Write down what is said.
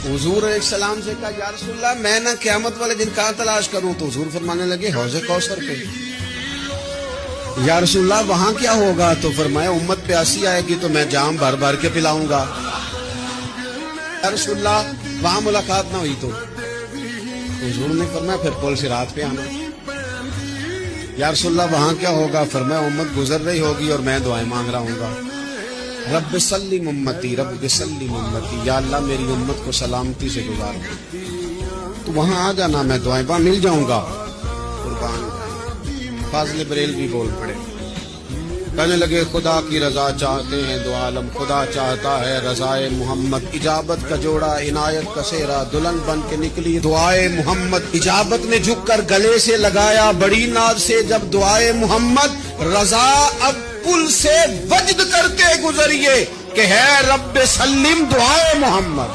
हुजूर एक सलाम से कहा या रसूल अल्लाह मैं ना क़यामत वाले दिन कहाँ तलाश करूं, तो हुजूर फरमाने लगे हौज़े कौसर पे। या रसूल अल्लाह वहां क्या होगा, तो फरमाया उम्मत प्यासी आएगी तो मैं जाम भर भर के पिलाऊंगा। या रसूल अल्लाह वहां मुलाकात ना हुई तो हुजूर ने फरमाया फिर पुल सिरात पे आना। या रसूल अल्लाह वहां क्या होगा, फरमाया उम्मत गुजर रही होगी और मैं दुआएं मांग रहा हूंगा, रब सल्लिम उम्मती, रब सल्लिम उम्मती, या अल्लाह मेरी उम्मत को सलामती से गुजार। तो वहां आ जाना, मैं दुआएं मिल जाऊंगा। कुर्बान फाज़िल बरेलवी बोल पड़े, कहने लगे खुदा की रजा चाहते हैं दो आलम, खुदा चाहता है रजाए मोहम्मद। इजाबत का जोड़ा इनायत का सेहरा, दुल्हन बन के निकली दुआए मोहम्मद। इजाबत ने झुक कर गले से लगाया बड़ी नाज से जब दुआए मोहम्मद। रजा अब पुल से वजद करके गुजरिए कि है रब्बे सल्लिम दुआए मोहम्मद।